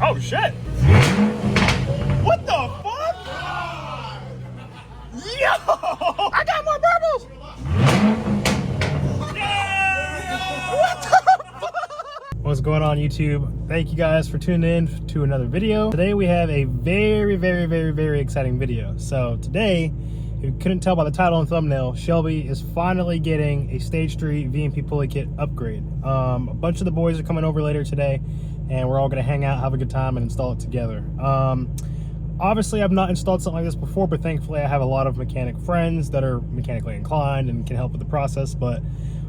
Oh shit! What the fuck? Yo! I got more bubbles! Yeah! What the fuck? What's going on, YouTube? Thank you guys for tuning in to another video. Today we have a very exciting video. So today, if you couldn't tell by the title and thumbnail, Shelby is finally getting a Stage 3 VMP pulley kit upgrade. A bunch of the boys are coming over later today, and we're all gonna hang out, have a good time, and install it together. Obviously, I've not installed something like this before, but thankfully I have a lot of mechanic friends that are mechanically inclined and can help with the process. But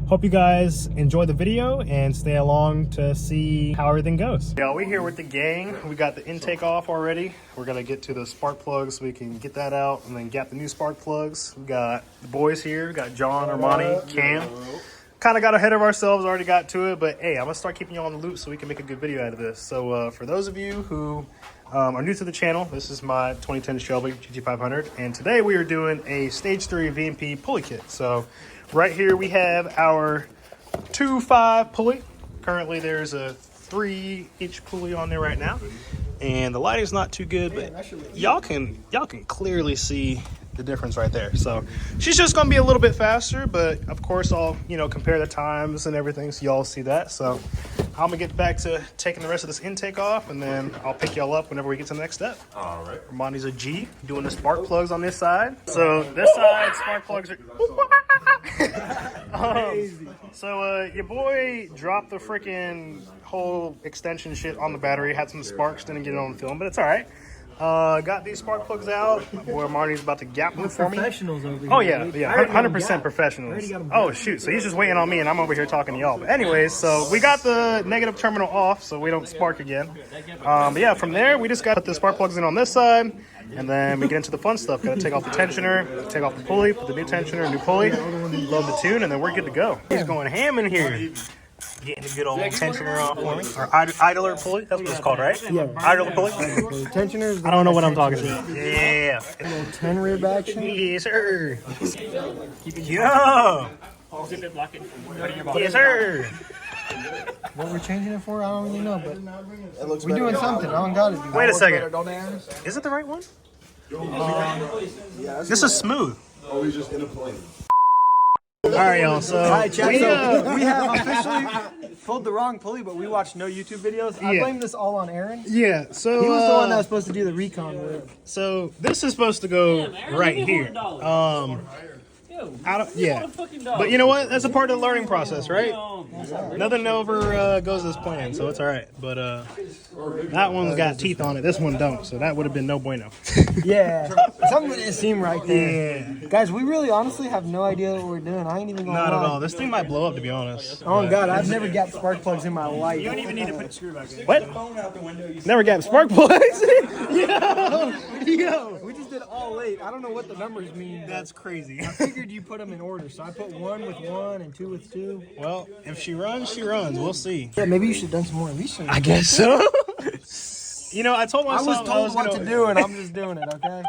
hope you guys enjoy the video and stay along to see how everything goes. Yeah, we're here with the gang. We got the intake off already. We're gonna get to the spark plugs so we can get that out and then gap the new spark plugs. We got the boys here. We got John, Armani, Cam. Kind of got ahead of ourselves, already got to it, but hey, I'm gonna start keeping you on the loop so we can make a good video out of this. So for those of you who are new to the channel, this is my 2010 Shelby GT500, and today we are doing a Stage 3 VMP pulley kit. So right here we have our 2.5 pulley. Currently there's a 3-inch pulley on there right now, and the lighting's not too good, but y'all can clearly see the difference right there. So she's just gonna be a little bit faster, but of course I'll compare the times and everything so y'all see that. So I'm gonna get back to taking the rest of this intake off, and then I'll pick y'all up whenever we get to the next step. All right. Armani's a G, doing the spark plugs on this side. So this side, spark plugs are so your boy dropped the freaking whole extension shit on the battery, had some sparks, didn't get it on film, but it's all right. Got these spark plugs out. My boy Marty's about to gap them for me. Professionals over here. Oh yeah, 100% professionals. Oh shoot, so he's just waiting on me and I'm over here talking to y'all. But anyways, so we got the negative terminal off so we don't spark again. But yeah, from there we just got to put the spark plugs in on this side, and then we get into the fun stuff. Gotta take off the tensioner, take off the pulley, put the new tensioner, new pulley, load the tune, and then we're good to go. He's going ham in here. Getting a good old tensioner off for me. Or idler pulley, that's what it's called, right? Yeah. Idler pulley. Tensioners. I don't know what I'm talking about. Yeah. A little 10 rib action. Yes, sir. Yeah. Yes, sir. What we're changing it for, I don't really know, but we're doing something. I don't got it. Wait a second. Is it the right one? This is smooth. Oh, he's just in a plane. All right, y'all. So we have officially pulled the wrong pulley, but we watched no YouTube videos. I blame this all on Aaron. yeah. So He was the one that was supposed to do the recon work. So this is supposed to go right here. But you know what? That's a part of the learning process, right? Nothing ever goes as planned, so it's all right. But that one's got teeth on it. This one don't, so that would have been no bueno. Yeah, something didn't seem right there. Yeah. Guys, we really honestly have no idea what we're doing. I ain't even gonna Not at lie. all. This thing might blow up, to be honest. Oh God, I've never got spark plugs in my life. You don't even need to put the screw back in. What? Never got spark plugs? Yo. We just did all 8. I don't know what the numbers mean. That's crazy. I figured you put them in order, so I put 1 with 1 and 2 with 2. Well, if she runs, she runs. We'll see. Yeah, maybe you should have done some more research. I guess so. I told I myself was told what to do, and I'm just doing it, okay?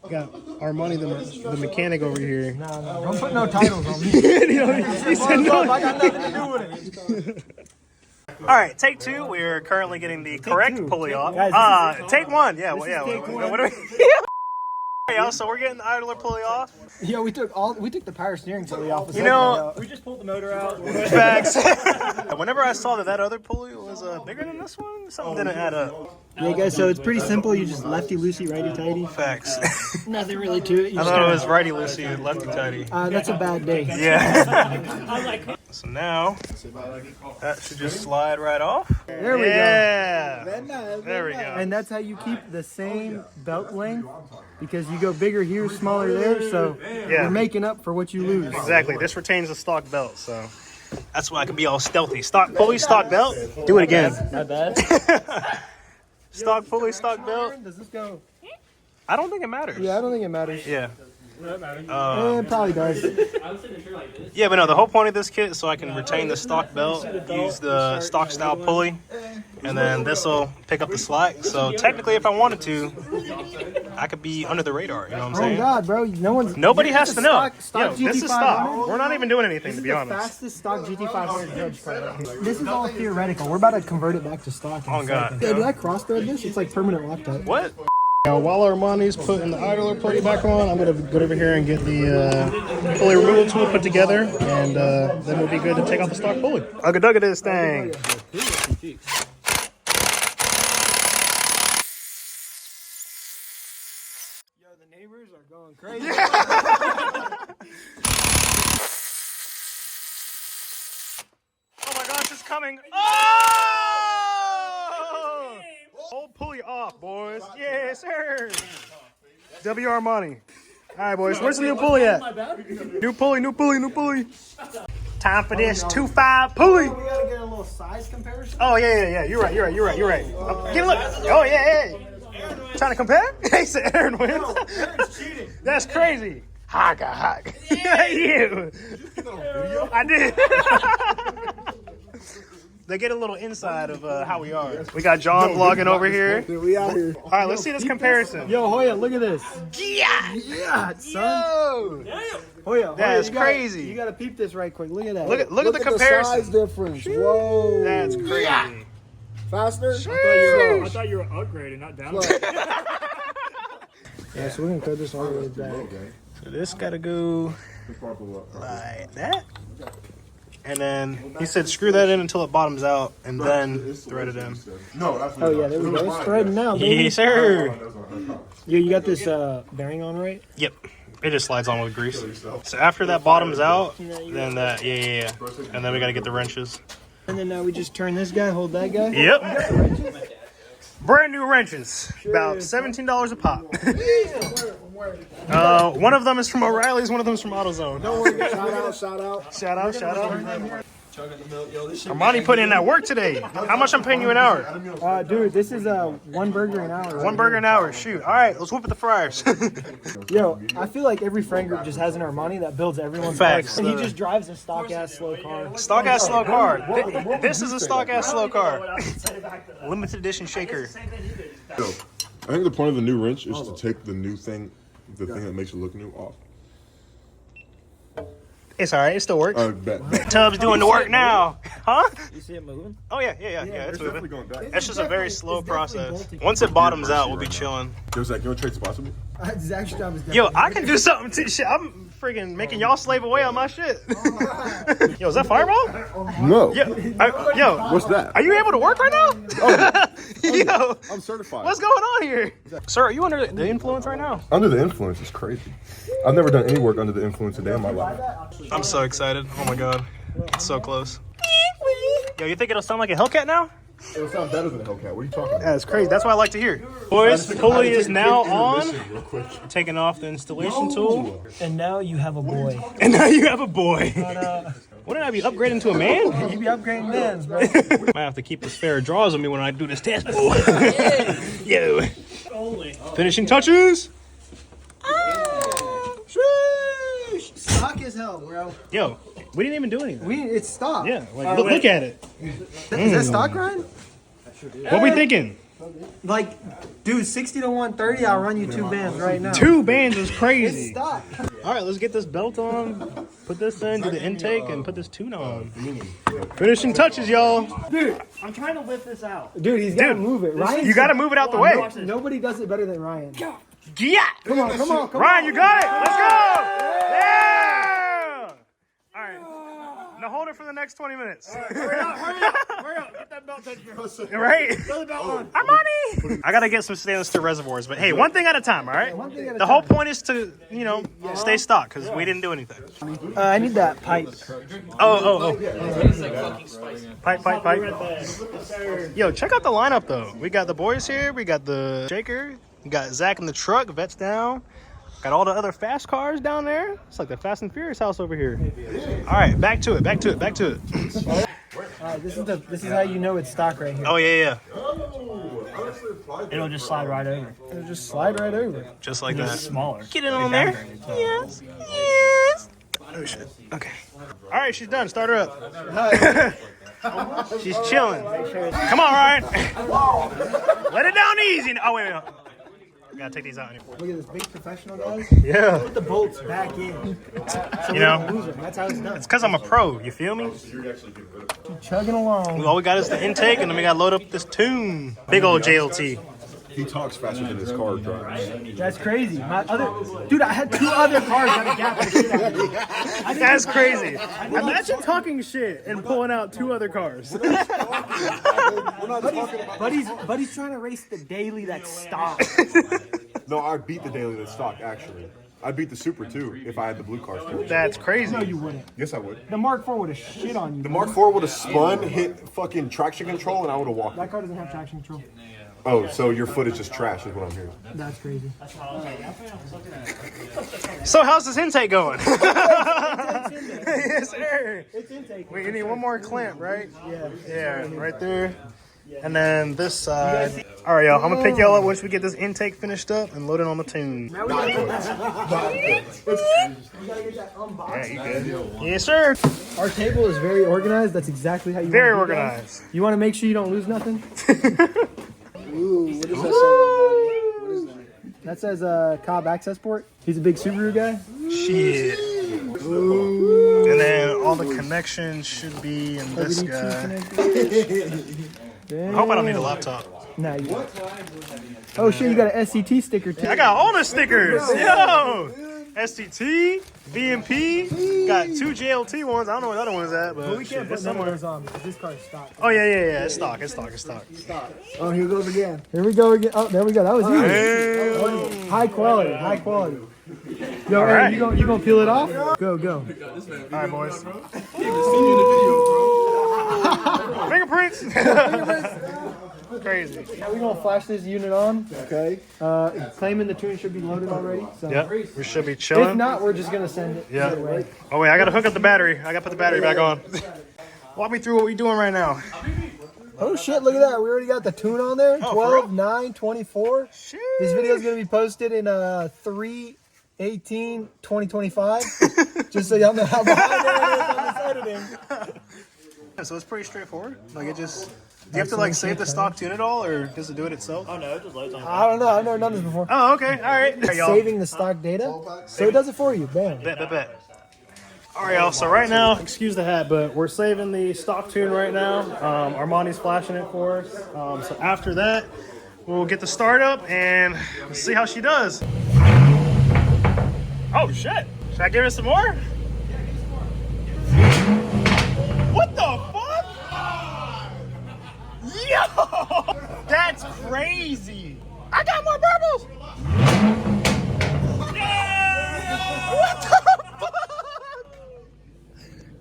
Got Armani, the mechanic over here. No, don't put no titles on me. He said no. I got nothing to do with it. All right, take 2. We're currently getting the correct pulley off. Guys, take 1. Yeah, well, yeah. take one. What do we? Yeah, so we're getting the idler pulley off. Yeah, we took the power steering pulley off. We just pulled the motor out. Facts. Whenever I saw that other pulley was bigger than this one, something didn't add up. Yeah, guys. So it's pretty simple. You just lefty loosey, righty tighty. Facts. Nothing really to it. I thought it was righty loosey, lefty tighty. That's a bad day. Yeah. So now that should just slide right off. There we go. Yeah. There we go. And that's how you keep the same belt length, because you go bigger here, smaller there, so you're making up for what you lose. Exactly. This retains the stock belt, so that's why I can be all stealthy. Stock pulley, stock belt. Do it again. Not bad. Stock pulley, stock belt. Does this go? I don't think it matters. Yeah, I don't think it matters. Yeah. It probably does. Yeah, but no, the whole point of this kit is so I can retain the stock belt, use the stock style pulley, and then this will pick up the slack. So technically, if I wanted to, I could be under the radar. You know what I'm saying? Oh God, bro! Nobody has to know. Stock Yo, this is stock. We're not even doing anything, to be the honest. fastest stock GT500 dredge car. This is all theoretical. We're about to convert it back to stock. Oh God. Yeah, did I cross-thread this? It's like permanent Loctite. What? Now, while Armani's putting the idler pulley back on, I'm going to go over here and get the pulley removal tool put together, and then we'll be good to take off the stock pulley. Ugga-dugga this thing. Yo, the neighbors are going crazy. Oh my gosh, it's coming. Oh! Hold pulley off, boys. Yes, sir. W Armani. All right, boys. Where's the new pulley at? New pulley, new pulley, new pulley. Time for this 2.5 pulley. We gotta get a little size comparison. Oh, yeah. You're right. Get a look. Oh, yeah. Trying to compare? He said Aaron wins. That's crazy. Haka. You. I did. They get a little inside of how we are. We got John vlogging over here. We out here. All right, let's see this comparison. Yo, Hoya, look at this. Yeah, son. Hoya, that's crazy. You gotta peep this right quick. Look at that. Look at the comparison. The size difference. Whoa. That's crazy. Faster? I thought you were upgrading, not downgrading. Yeah, so we're gonna throw this all the way back. So this gotta go like that. And then he said screw that in until it bottoms out and then thread it in. No, that's Oh yeah, there we go. It's threading now, baby. Yes, sir. Yeah, you got this bearing on right? Yep. It just slides on with grease. So after that bottoms out, then that, yeah. And then we gotta get the wrenches. And then now we just turn this guy, hold that guy. Yep. Brand new wrenches. About $17 a pop. One of them is from O'Reilly's, one of them is from AutoZone. Don't worry. Shout out. Shout out. Armani putting in that work today. How much I'm paying you an hour? Dude, this is one burger an hour. One burger an hour. Shoot. All right, let's whoop at the fryers. Yo, I feel like every friend group just has an Armani that builds everyone's Facts. bikes. And he just drives a stock-ass slow car. Stock ass slow car. This is a stock ass slow car. Limited edition shaker. I think the point of the new wrench is to take the new thing, the thing that makes it look new, off. It's all right. It still works. Bet. Tub's doing the work now. Huh? You see it moving? Oh, yeah. It's moving. Going back. It's just a very slow process. Once it bottoms out, we'll be chilling. Yo, Zach, you want to trade spots with me? Zach's job is Yo, I can do something too. Shit, I'm freaking making y'all slave away on my shit. Yo, is that Fireball? No. Yo, What's that? are you able to work right now? Yo, I'm certified. what's going on here? Sir, are you under the influence right now? Under the influence is crazy. I've never done any work under the influence a day in my life. I'm so excited. Oh my god. It's so close. Yo, you think it'll sound like a Hellcat now? It'll sound better than a Hellcat. What are you talking about? That's crazy. That's what I like to hear. Boys, the pulley is now on. Taking off the installation tool. And now you have a boy. And now you have a boy. Wouldn't I be upgrading to a man? You be upgrading men, bro. Might have to keep the spare draws on me when I do this test. Yo. Finishing touches. Stock as hell, bro. Yo, we didn't even do anything. It's stock. Yeah, like look at it. Is that stock, Ryan? What we thinking? Like, dude, 60 to 130, I'll run you 2 bands right now. 2 bands is crazy. It's stock. All right, let's get this belt on, put this in, do the intake, and put this tune on. Finishing touches, y'all. Dude, I'm trying to lift this out. Dude, he's got to move it. Ryan, You got to move it out the way. Nobody does it better than Ryan. Yeah. Come on. Ryan, you got it. Let's go. Yeah. All right. Now hold it for the next 20 minutes. Hurry up. Get that belt touch. Right? Throw the belt on. Armani! I gotta get some stainless steel reservoirs, but hey, one thing at a time, all right? The whole point is to, stay stock, because we didn't do anything. I need that pipe. Oh. Pipe. Yo, check out the lineup, though. We got the boys here, we got the shaker, we got Zach in the truck, Vet's down. Got all the other fast cars down there. It's like the Fast and Furious house over here. All right, back to it. All right, this is how you know it's stock right here. Oh, yeah. It'll just slide right over. It'll just slide right over. Just like that. Smaller. Get it on there. Yes. Oh, shit. Okay. All right, she's done. Start her up. She's chilling. Come on, Ryan. Let it down easy. Oh, wait. gotta take these out anymore. Look at this big professional, guys. Yeah. Put the bolts back in. So You know, lose them. That's how it's done. it's because I'm a pro. You feel me? Keep chugging along. All we got is the intake, and then we gotta load up this tune. Big old JLT. He talks faster than his car drives. That's crazy. Dude, I had 2 other cars that gap the shit out of me. That's crazy. Imagine talking shit and pulling out 2 other cars. We're not talking about. But he's trying to race the daily that's stock. No, I beat the daily that's stock, actually. I beat the Super too if I had the blue car still. That's crazy. No, you wouldn't. Yes, I would. The Mark IV would have shit on you. The Mark IV would have spun, hit fucking traction control, and I would have walked. That car doesn't have traction control. Oh, so your footage is trash, is what I'm hearing. That's crazy. So how's this intake going? Yes, sir. It's intake. We need one more clamp, right? Yeah. Yeah, right there. And then this side. All right, y'all. I'm gonna pick y'all up once we get this intake finished up and load it on the tune. Now we gotta get that unboxed. Yeah, you good? Yes, sir. Our table is very organized. That's exactly how you Very want to do that. organized. You want to make sure you don't lose nothing? Ooh, what does that say? What is that? That says Cobb Access Port. He's a big Subaru guy. Shit. And then all the connections should be in this WD2 guy. connector. I hope I don't need a laptop. Nah, you don't. Oh shit, you got an SCT sticker too. I got all the stickers. Yo! STT, VMP, got 2 JLT ones. I don't know where the other one is at, but We can't put none of those on because this car is stock. Oh, yeah. It's stock. Oh, here goes again. Here we go again. Oh, there we go. That was you. Damn. High quality. Yo, hey, right. you gonna peel it off? Go. All right, boys. Fingerprints. Crazy. Now we're gonna flash this unit on. Okay. Claiming the tune should be loaded already. So Yep, we should be if chilling. not, we're just gonna send it. Yeah. either way. Oh, wait, I got to hook up the battery. I got to put the battery back on. Walk me through what we doing right now. Oh shit! Look at that. We already got the tune on there. Oh, 12, 9, 24. Shit. This video is gonna be posted in 3/18/2025. Just so y'all know how behind it is on this editing. So it's pretty straightforward. Like it just, do you have to like save the stock tune at all, or does it do it itself? Oh no, it just loads on. I don't know. I've never done this before. Oh, okay. All right. Hey, y'all. Saving the stock data, so it does it for you. Bam. Bet. All right, y'all. So right now, excuse the hat, but we're saving the stock tune right now. Armani's flashing it for us. So after that, we'll get the start up and see how she does. Oh shit! Should I give her some more? What the fuck? Yo! That's crazy! I got more purples! Yeah! What the fuck?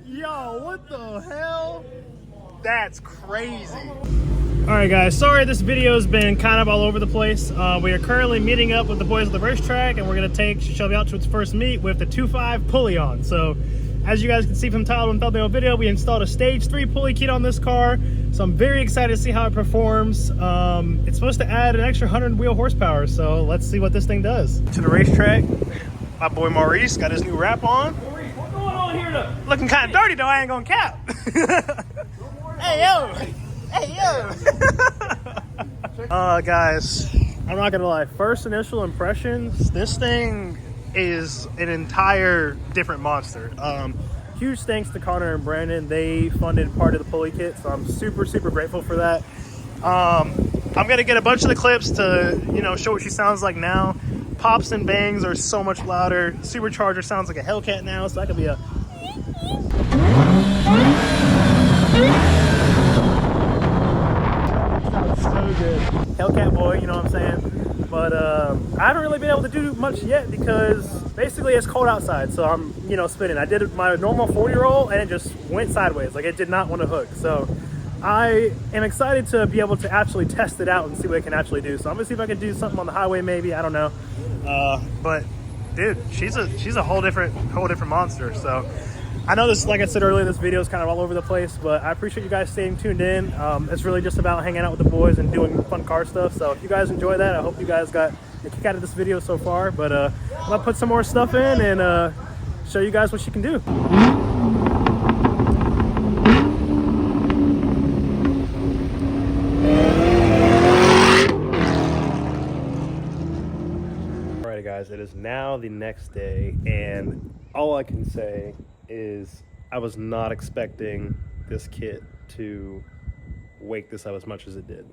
Yo, what the hell? That's crazy. Alright guys, sorry this video's been kind of all over the place. We are currently meeting up with the boys at the racetrack and we're going to take Shelby out to its first meet with the 2.5 Pulley on. So, as you guys can see from the title and thumbnail video, we installed a stage 3 pulley kit on this car. So I'm very excited to see how it performs. It's supposed to add an extra 100 wheel horsepower, so let's see what this thing does. To the racetrack, my boy Maurice got his new wrap on. Maurice, what's going on here though? Looking kind of dirty though, I ain't gonna cap. Hey yo! Guys, I'm not gonna lie, first initial impressions, this thing is an entire different monster. Huge thanks to Connor and Brandon. They funded part of the pulley kit, so I'm super grateful for that. I'm gonna get a bunch of the clips to, you know, show what she sounds like now. Pops and bangs are so much louder. Supercharger sounds like a Hellcat now, so that could be a so good. Hellcat boy, you know what I'm saying? But I haven't really been able to do much yet because basically it's cold outside, so I'm, you know, spinning. I did my normal 40 roll and it just went sideways, like it did not want to hook. So I am excited to be able to actually test it out and see what it can actually do. So I'm gonna see if I can do something on the highway, maybe, I don't know. But dude, she's a whole different monster. So I know this, like I said earlier, this video is kind of all over the place, but I appreciate you guys staying tuned in. It's really just about hanging out with the boys and doing fun car stuff. So if you guys enjoy that, I hope you guys got a kick out of this video so far. But I'm gonna put some more stuff in and show you guys what she can do. guys, it is now the next day, and all I can say is I was not expecting this kit to wake this up as much as it did.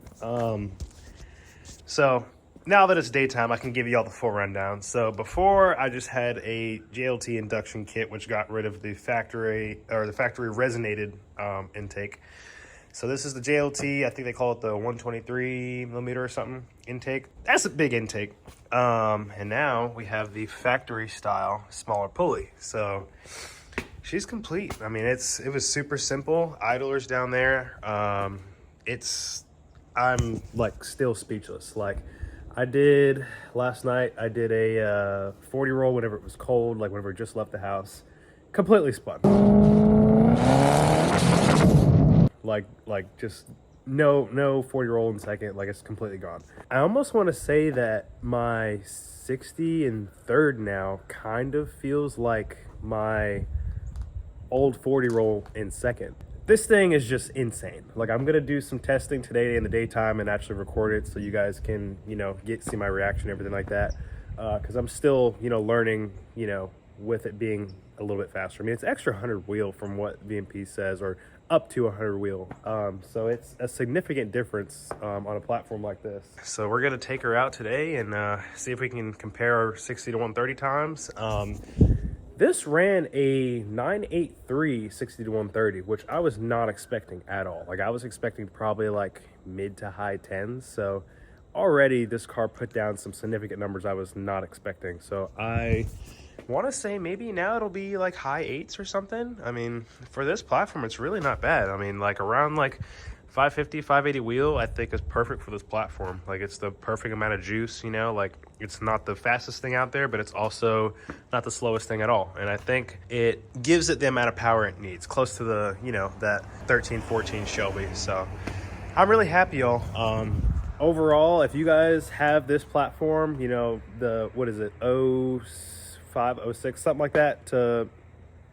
So now that it's daytime, I can give you all the full rundown. So before, I just had a JLT induction kit, which got rid of the factory resonated intake. So this is the JLT. I think they call it the 123 millimeter or something intake. That's a big intake. And now we have the factory style smaller pulley. So she's complete. I mean, it was super simple. Idlers down there. I'm like still speechless. Like last night, I did a 40 roll whenever it was cold, like whenever I just left the house. Completely spun. Like just no 40 roll in second, like it's completely gone. I almost want to say that my 60 in third now kind of feels like my old 40 roll in second. This thing is just insane. Like, I'm gonna do some testing today in the daytime and actually record it so you guys can, you know, see my reaction and everything like that. Because I'm still, you know, learning, you know, with it being a little bit faster. I mean, it's extra 100 wheel from what VMP says, or up to 100 wheel. So it's a significant difference on a platform like this. So we're gonna take her out today and see if we can compare our 60 to 130 times. This ran a 983 60 to 130, which I was not expecting at all. Like, I was expecting probably like mid to high 10s. So already this car put down some significant numbers I was not expecting. So I want to say maybe now it'll be like high 8s or something. I mean, for this platform, it's really not bad. I mean, like around like 550, 580 wheel, I think is perfect for this platform. Like, it's the perfect amount of juice, you know, like it's not the fastest thing out there, but it's also not the slowest thing at all. And I think it gives it the amount of power it needs, close to the, you know, that 13, 14 Shelby. So I'm really happy, y'all. Overall, if you guys have this platform, you know, the, what is it, 05, 06, something like that, to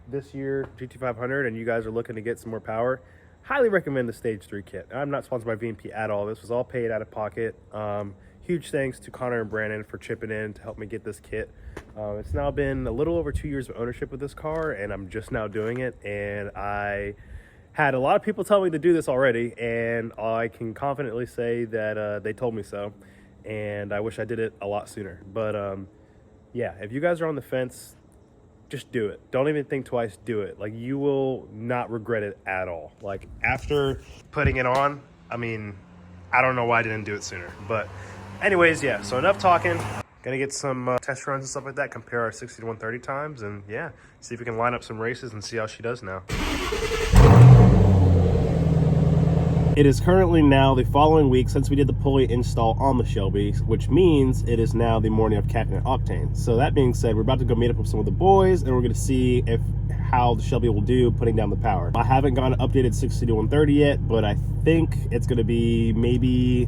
this year GT500, and you guys are looking to get some more power, highly recommend the Stage 3 kit. I'm not sponsored by VMP at all. This was all paid out of pocket. Huge thanks to Connor and Brandon for chipping in to help me get this kit. It's now been a little over 2 years of ownership with this car, and I'm just now doing it. And I had a lot of people tell me to do this already, and I can confidently say that they told me so. And I wish I did it a lot sooner. But yeah, if you guys are on the fence, just do it. Don't even think twice, do it. Like, you will not regret it at all. Like, after putting it on, I mean, I don't know why I didn't do it sooner. But anyways, yeah, so enough talking. Gonna get some test runs and stuff like that, compare our 60 to 130 times, and yeah, see if we can line up some races and see how she does now. It is currently now the following week since we did the pulley install on the Shelby, which means it is now the morning of capping and octane. So that being said, we're about to go meet up with some of the boys, and we're going to see how the Shelby will do putting down the power. I haven't gone updated 60 to 130 yet, but I think it's going to be maybe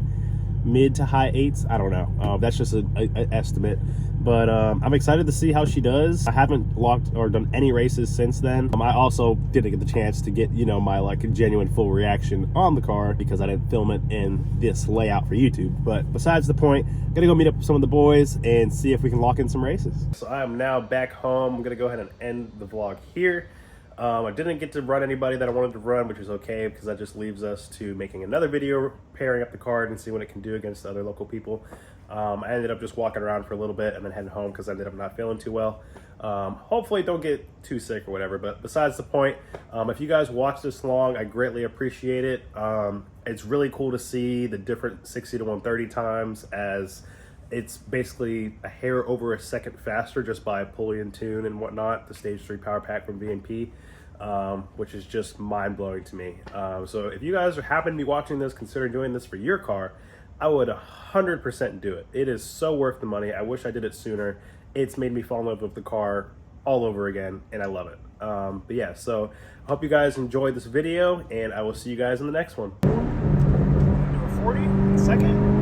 mid to high 8s. I don't know. That's just an estimate. But I'm excited to see how she does. I haven't locked or done any races since then. I also didn't get the chance to get, you know, my like genuine full reaction on the car because I didn't film it in this layout for YouTube. But besides the point, I'm gonna go meet up with some of the boys and see if we can lock in some races. So I am now back home. I'm gonna go ahead and end the vlog here. I didn't get to run anybody that I wanted to run, which is okay because that just leaves us to making another video pairing up the card and see what it can do against other local people. I ended up just walking around for a little bit and then heading home because I ended up not feeling too well. Hopefully don't get too sick or whatever, but besides the point, if you guys watch this long, I greatly appreciate it. It's really cool to see the different 60 to 130 times, as it's basically a hair over a second faster just by pulley and tune and whatnot, the Stage 3 power pack from VMP, which is just mind-blowing to me. So if you guys happen to be watching this, consider doing this for your car, I would 100% do it. It is so worth the money. I wish I did it sooner. It's made me fall in love with the car all over again, and I love it. But yeah, so I hope you guys enjoyed this video, and I will see you guys in the next one. 40 second.